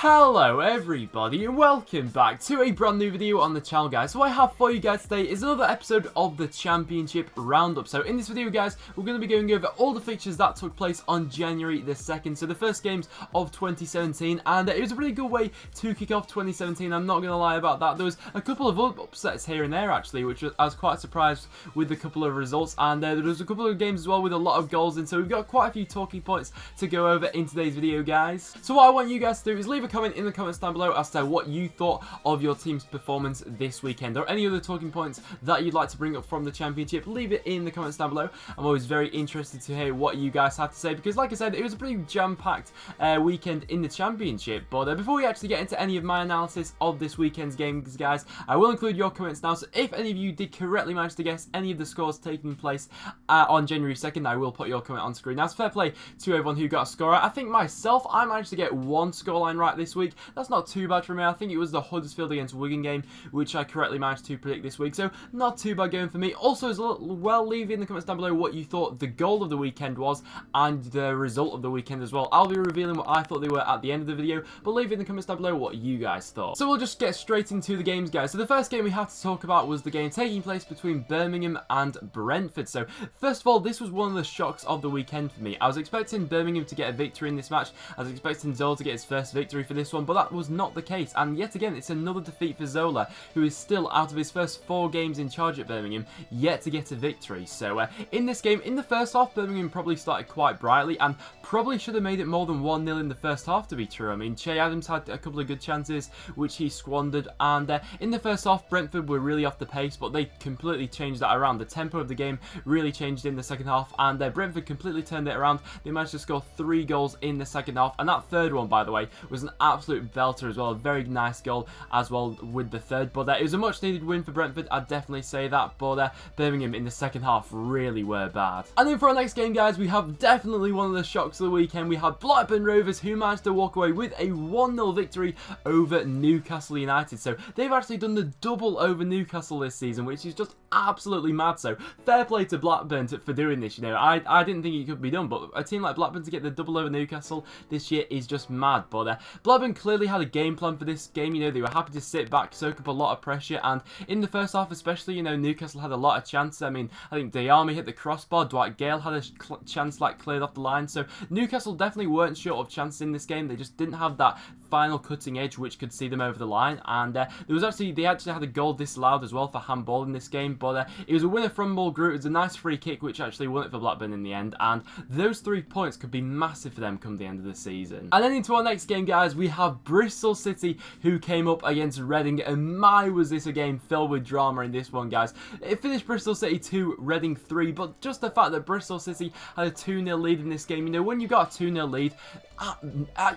Hello everybody and welcome back to a brand new video on the channel, guys. So what I have for you guys today is another episode of the Championship Roundup. So in this video, guys, we're going to be going over all the fixtures that took place on January the 2nd. So the first games of 2017, and it was a really good way to kick off 2017. I'm not going to lie about that. There was a couple of upsets here and there actually, which I was quite surprised with a couple of results, and there was a couple of games as well with a lot of goals in. So we've got quite a few talking points to go over in today's video, guys. So what I want you guys to do is leave a comment in the comments down below as to what you thought of your team's performance this weekend, or any other talking points that you'd like to bring up from the Championship. Leave it in the comments down below. I'm always very interested to hear what you guys have to say, because like I said, it was a pretty jam-packed weekend in the Championship. But before we actually get into any of my analysis of this weekend's games, guys, I will include your comments now. So if any of you did correctly manage to guess any of the scores taking place on January 2nd, I will put your comment on screen. Now, it's fair play to everyone who got a score right. I think myself, I managed to get one scoreline right this week. That's not too bad for me. I think it was the Huddersfield against Wigan game, which I correctly managed to predict this week. So not too bad going for me. Also, as well, leave in the comments down below what you thought the goal of the weekend was and the result of the weekend as well. I'll be revealing what I thought they were at the end of the video, but leave in the comments down below what you guys thought. So we'll just get straight into the games, guys. So the first game we have to talk about was the game taking place between Birmingham and Brentford. So first of all, this was one of the shocks of the weekend for me. I was expecting Birmingham to get a victory in this match. I was expecting Zola to get his first victory for this one, but that was not the case. And yet again, it's another defeat for Zola, who is still out of his first 4 games in charge at Birmingham, yet to get a victory. So in this game, in the first half, Birmingham probably started quite brightly and probably should have made it more than 1-0 in the first half, to be true. I mean, Che Adams had a couple of good chances, which he squandered, and in the first half, Brentford were really off the pace, but they completely changed that around. The tempo of the game really changed in the second half, and Brentford completely turned it around. They managed to score 3 goals in the second half, and that third one, by the way, was an absolute belter as well. A very nice goal as well with the third, but it was a much needed win for Brentford, I'd definitely say that. But Birmingham in the second half really were bad. And then for our next game, guys, we have definitely one of the shocks of the weekend. We had Blackburn Rovers, who managed to walk away with a 1-0 victory over Newcastle United. So they've actually done the double over Newcastle this season, which is just absolutely mad. So fair play to Blackburn for doing this. You know, I didn't think it could be done, but a team like Blackburn to get the double over Newcastle this year is just mad. But Blackburn clearly had a game plan for this game. You know, they were happy to sit back, soak up a lot of pressure, and in the first half especially, you know, Newcastle had a lot of chances. I mean, I think Diarmi hit the crossbar, Dwight Gale had a chance like cleared off the line, so Newcastle definitely weren't short of chances in this game. They just didn't have that final cutting edge which could see them over the line, and they actually had a goal disallowed as well for handball in this game, but it was a winner from Mulgrew. It was a nice free kick which actually won it for Blackburn in the end, and those 3 points could be massive for them come the end of the season. And then into our next game, guys, we have Bristol City, who came up against Reading, and my was this a game filled with drama in this one, guys. It finished Bristol City 2, Reading 3, but just the fact that Bristol City had a 2-0 lead in this game, you know, when you got a 2-0 lead,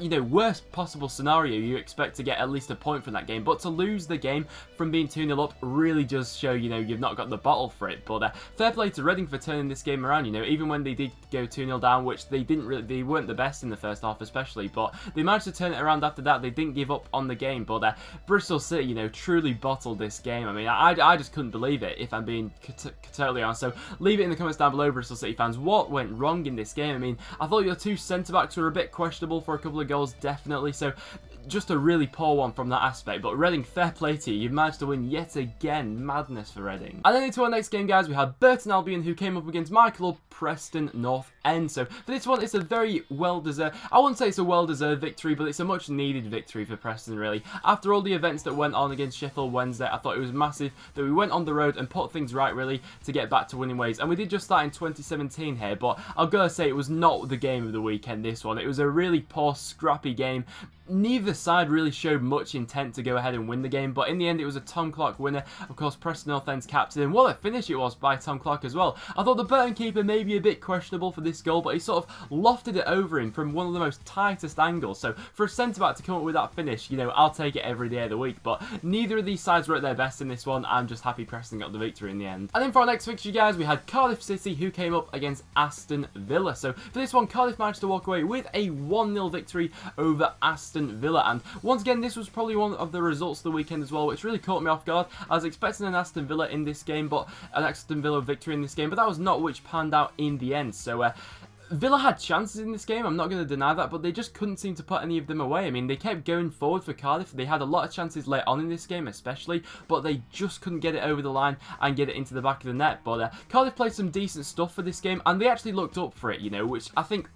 you know, worst possible scenario, you expect to get at least a point from that game, but to lose the game from being 2-0 up really does show, you know, you've not got the bottle for it. But fair play to Reading for turning this game around. You know, even when they did go 2-0 down, which they weren't the best in the first half especially, but they managed to turn it around after that. They didn't give up on the game, but Bristol City, you know, truly bottled this game. I mean, I just couldn't believe it, if I'm being totally honest. So leave it in the comments down below, Bristol City fans, what went wrong in this game. I mean, I thought your 2 centre-backs were a bit questionable for a couple of goals, definitely, so just a really poor one from that aspect. But Reading, fair play to you. You've managed to win yet again. Madness for Reading. And then into our next game, guys, we had Burton Albion, who came up against my club, Preston North End. So for this one, it's a very well-deserved, I wouldn't say it's a well-deserved victory, but it's a much-needed victory for Preston, really. After all the events that went on against Sheffield Wednesday, I thought it was massive that we went on the road and put things right, really, to get back to winning ways. And we did just start in 2017 here, but I've got to say it was not the game of the weekend, this one. It was a really poor, scrappy game. Neither side really showed much intent to go ahead and win the game, but in the end it was a Tom Clark winner. Of course, Preston North End's captain, and what a finish it was by Tom Clark as well. I thought the Burton keeper may be a bit questionable for this goal, but he sort of lofted it over him from one of the most tightest angles. So for a centre-back to come up with that finish, you know, I'll take it every day of the week. But neither of these sides were at their best in this one. I'm just happy Preston got the victory in the end. And then for our next fixture, guys, we had Cardiff City, who came up against Aston Villa. So for this one, Cardiff managed to walk away with a 1-0 victory over Aston Villa, and once again, this was probably one of the results of the weekend as well, which really caught me off guard. I was expecting an Aston Villa in this game, but an Aston Villa victory in this game, but that was not which panned out in the end. So Villa had chances in this game, I'm not going to deny that, but they just couldn't seem to put any of them away. I mean, they kept going forward for Cardiff. They had a lot of chances late on in this game especially, but they just couldn't get it over the line and get it into the back of the net. But Cardiff played some decent stuff for this game, and they actually looked up for it, you know, which I think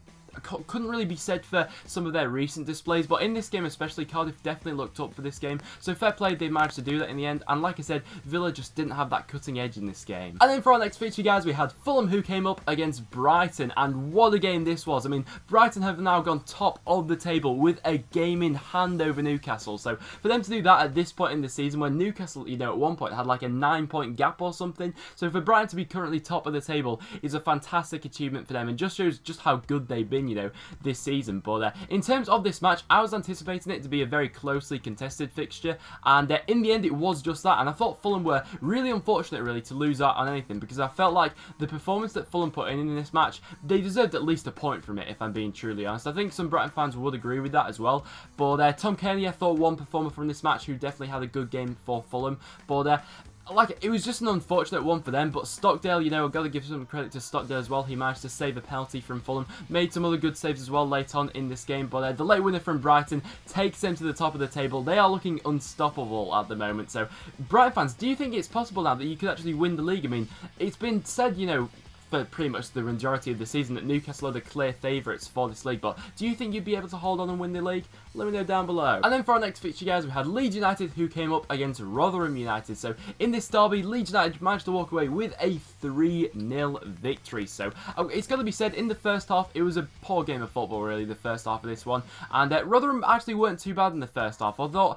couldn't really be said for some of their recent displays, but in this game especially, Cardiff definitely looked up for this game, so fair play, they managed to do that in the end. And like I said, Villa just didn't have that cutting edge in this game. And then for our next feature, guys, we had Fulham, who came up against Brighton, and what a game this was. I mean, Brighton have now gone top of the table with a game in hand over Newcastle, so for them to do that at this point in the season, when Newcastle, you know, at one point had like a 9-point gap or something, so for Brighton to be currently top of the table is a fantastic achievement for them, and just shows just how good they've been, you know, this season. But in terms of this match, I was anticipating it to be a very closely contested fixture, and in the end it was just that. And I thought Fulham were really unfortunate really to lose out on anything, because I felt like the performance that Fulham put in this match, they deserved at least a point from it, if I'm being truly honest. I think some Brighton fans would agree with that as well. But Tom Kearney, I thought, one performer from this match who definitely had a good game for Fulham. But like, it was just an unfortunate one for them, but Stockdale, you know, I've got to give some credit to Stockdale as well. He managed to save a penalty from Fulham, made some other good saves as well late on in this game, but the late winner from Brighton takes them to the top of the table. They are looking unstoppable at the moment. So, Brighton fans, do you think it's possible now that you could actually win the league? I mean, it's been said, you know, for pretty much the majority of the season that Newcastle are the clear favourites for this league, but do you think you'd be able to hold on and win the league? Let me know down below. And then for our next feature, guys, we had Leeds United, who came up against Rotherham United. So in this derby, Leeds United managed to walk away with a 3-0 victory. So it's got to be said, in the first half, it was a poor game of football really, the first half of this one, and Rotherham actually weren't too bad in the first half, although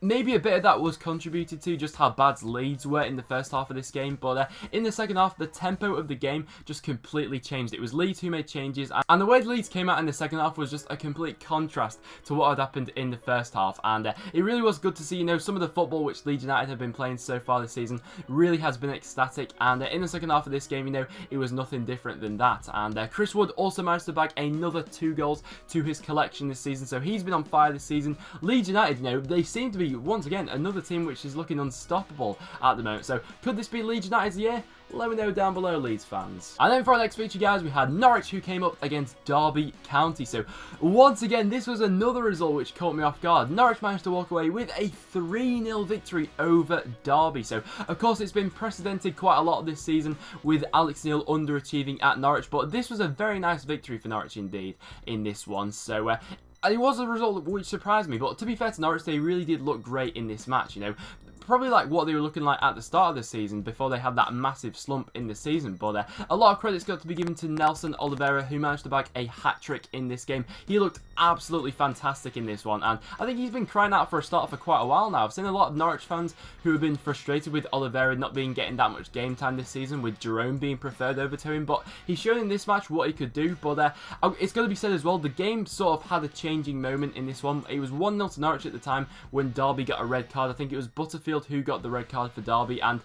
maybe a bit of that was contributed to just how bad Leeds were in the first half of this game, but in the second half, the tempo of the game just completely changed. It was Leeds who made changes, and the way Leeds came out in the second half was just a complete contrast to what had happened in the first half, and it really was good to see, you know, some of the football which Leeds United have been playing so far this season really has been ecstatic, and in the second half of this game, you know, it was nothing different than that. And Chris Wood also managed to bag another 2 goals to his collection this season, so he's been on fire this season. Leeds United, you know, they seem to be, once again, another team which is looking unstoppable at the moment. So could this be Leeds United's year? Let me know down below, Leeds fans. And then for our next feature, guys, we had Norwich, who came up against Derby County. So once again, this was another result which caught me off guard. Norwich managed to walk away with a 3-0 victory over Derby. So of course, it's been precedented quite a lot this season with Alex Neil underachieving at Norwich, but this was a very nice victory for Norwich indeed in this one. So it was a result which surprised me, but to be fair to Norwich, they really did look great in this match, you know. Probably like what they were looking like at the start of the season before they had that massive slump in the season. But a lot of credit's got to be given to Nelson Oliveira, who managed to bag a hat-trick in this game. He looked absolutely fantastic in this one, and I think he's been crying out for a start for quite a while now. I've seen a lot of Norwich fans who have been frustrated with Oliveira not getting that much game time this season, with Jerome being preferred over to him, but he's shown in this match what he could do. But it's got to be said as well, the game sort of had a changing moment in this one. It was 1-0 to Norwich at the time when Derby got a red card. I think it was Butterfield who got the red card for Derby, and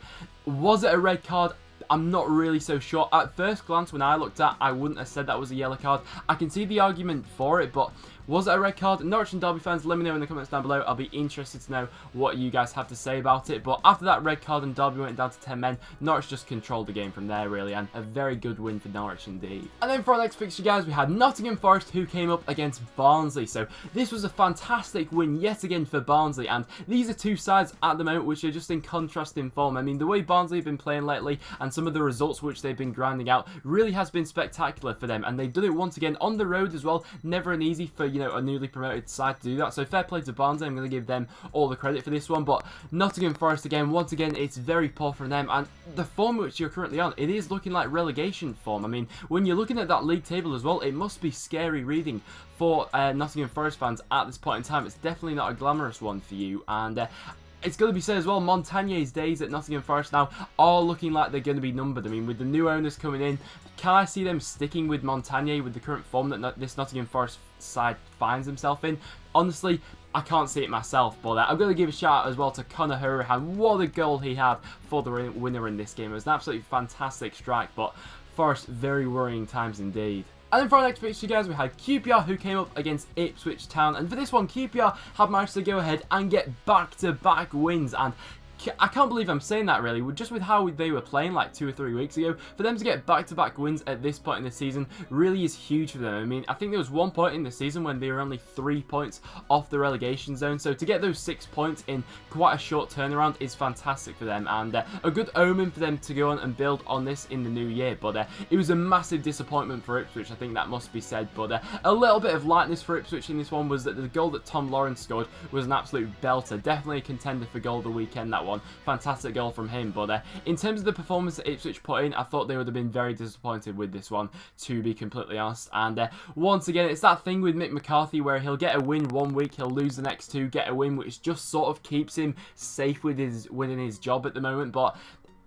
was it a red card? I'm not really so sure. At first glance, when I looked at, I wouldn't have said that was a yellow card. I can see the argument for it, but was it a red card? Norwich and Derby fans, let me know in the comments down below. I'll be interested to know what you guys have to say about it. But after that red card and Derby went down to 10 men, Norwich just controlled the game from there, really, and a very good win for Norwich indeed. And then for our next fixture, guys, we had Nottingham Forest, who came up against Barnsley. So this was a fantastic win yet again for Barnsley, and these are two sides at the moment which are just in contrasting form. I mean, the way Barnsley have been playing lately and some of the results which they've been grinding out really has been spectacular for them, and they've done it once again on the road as well. Never an easy for, you know, a newly promoted side to do that, so fair play to Barnsley. I'm going to give them all the credit for this one. But Nottingham Forest again, once again, it's very poor from them, and the form which you're currently on, it is looking like relegation form. I mean, when you're looking at that league table as well, it must be scary reading for Nottingham Forest fans at this point in time. It's definitely not a glamorous one for you, and it's going to be said as well, Montagnier's days at Nottingham Forest now are looking like they're going to be numbered. I mean, with the new owners coming in, can I see them sticking with Montagnier with the current form that this Nottingham Forest side finds himself in? Honestly, I can't see it myself, but I'm going to give a shout out as well to Conor Hourihan. What a goal he had for the winner in this game. It was an absolutely fantastic strike, but Forest, very worrying times indeed. And then for our next fixture, guys, we had QPR, who came up against Ipswich Town. And for this one, QPR have managed to go ahead and get back-to-back wins. And I can't believe I'm saying that really, just with how they were playing like 2 or 3 weeks ago. For them to get back-to-back wins at this point in the season really is huge for them. I mean, I think there was one point in the season when they were only 3 points off the relegation zone, so to get those 6 points in quite a short turnaround is fantastic for them, and a good omen for them to go on and build on this in the new year. But it was a massive disappointment for Ipswich, I think that must be said. But a little bit of lightness for Ipswich in this one was that the goal that Tom Lawrence scored was an absolute belter. Definitely a contender for goal of the weekend, that one. Fantastic goal from him. But in terms of the performance that Ipswich put in, I thought they would have been very disappointed with this one, to be completely honest. And once again, it's that thing with Mick McCarthy where he'll get a win one week, he'll lose the next 2, get a win, which just sort of keeps him safe with his winning his job at the moment. But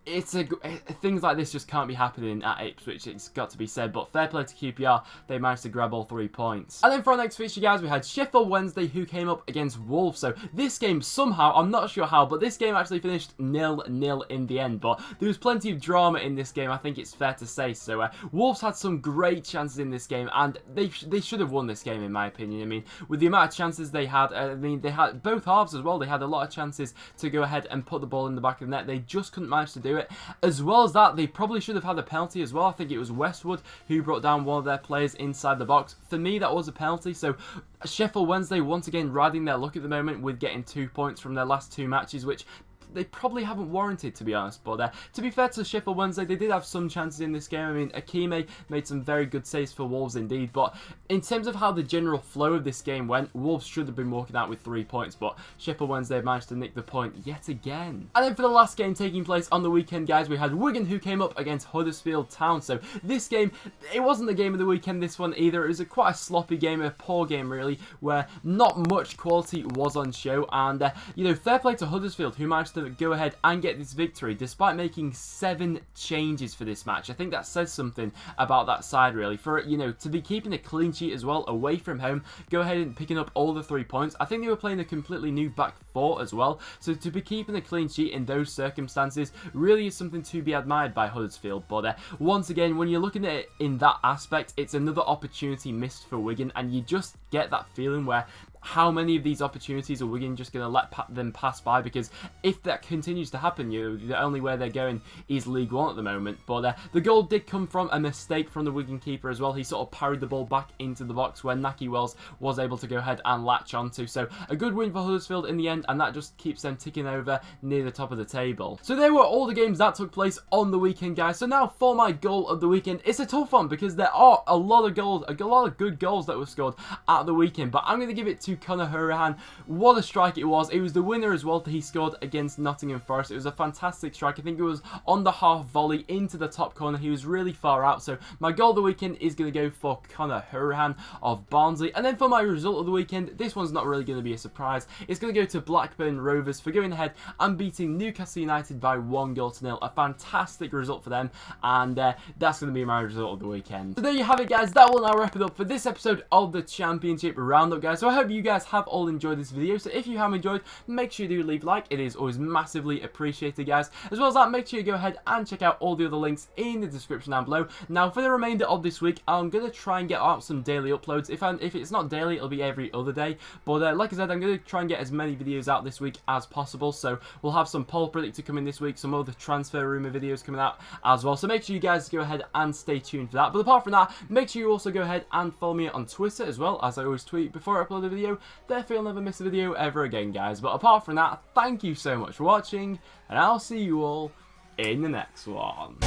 things like this just can't be happening at Ipswich, it's got to be said. But fair play to QPR, they managed to grab all 3 points. And then for our next fixture, guys, we had Sheffield Wednesday, who came up against Wolves. So this game somehow, I'm not sure how, but this game actually finished 0-0 in the end. But there was plenty of drama in this game, I think it's fair to say. So Wolves had some great chances in this game, and they should have won this game in my opinion. I mean, with the amount of chances they had, I mean, they had both halves as well. They had a lot of chances to go ahead and put the ball in the back of the net. They just couldn't manage to do it. As well as that, they probably should have had a penalty as well. I think it was Westwood who brought down one of their players inside the box. For me, that was a penalty. So Sheffield Wednesday once again riding their luck at the moment with getting 2 points from their last 2 matches, which they probably haven't warranted, to be honest. But to be fair to Sheffield Wednesday, they did have some chances in this game. I mean, Akime made some very good saves for Wolves indeed. But in terms of how the general flow of this game went, Wolves should have been walking out with 3 points. But Sheffield Wednesday managed to nick the point yet again. And then for the last game taking place on the weekend, guys, we had Wigan, who came up against Huddersfield Town. So this game, it wasn't the game of the weekend, this one either. It was quite a sloppy game, a poor game really, where not much quality was on show. And, you know, fair play to Huddersfield, who managed to go ahead and get this victory despite making 7 changes for this match. I think that says something about that side really, for, you know, to be keeping a clean sheet as well away from home, go ahead and picking up all the 3 points. I think they were playing a completely new back 4 as well, so to be keeping a clean sheet in those circumstances really is something to be admired by Huddersfield. But once again, when you're looking at it in that aspect, it's another opportunity missed for Wigan, and you just get that feeling where how many of these opportunities are Wigan just going to let them pass by? Because if that continues to happen, you know, the only way they're going is League One at the moment. But the goal did come from a mistake from the Wigan keeper as well. He sort of parried the ball back into the box where Naki Wells was able to go ahead and latch onto. So a good win for Huddersfield in the end, and that just keeps them ticking over near the top of the table. So there were all the games that took place on the weekend, guys. So now for my goal of the weekend, it's a tough one because there are a lot of goals, a lot of good goals that were scored at the weekend. But I'm going to give it to Conor Hourihane. What a strike it was. It was the winner as well that he scored against Nottingham Forest. It was a fantastic strike. I think it was on the half volley into the top corner. He was really far out. So my goal of the weekend is going to go for Conor Hourihane of Barnsley. And then for my result of the weekend, this one's not really going to be a surprise. It's going to go to Blackburn Rovers for going ahead and beating Newcastle United by 1-0. A fantastic result for them. And that's going to be my result of the weekend. So there you have it, guys. That will now wrap it up for this episode of the Championship Roundup, guys. So I hope you guys have all enjoyed this video. So if you have enjoyed, make sure you do leave a like. It is always massively appreciated, guys. As well as that, make sure you go ahead and check out all the other links in the description down below. Now for the remainder of this week, I'm going to try and get out some daily uploads. If it's not daily, it'll be every other day. But like I said, I'm going to try and get as many videos out this week as possible. So we'll have some poll predictor coming this week, some other transfer rumour videos coming out as well. So make sure you guys go ahead and stay tuned for that. But apart from that, make sure you also go ahead and follow me on Twitter as well, as I always tweet before I upload a video. Therefore you'll never miss a video ever again, guys. But apart from that, thank you so much for watching, and I'll see you all in the next one.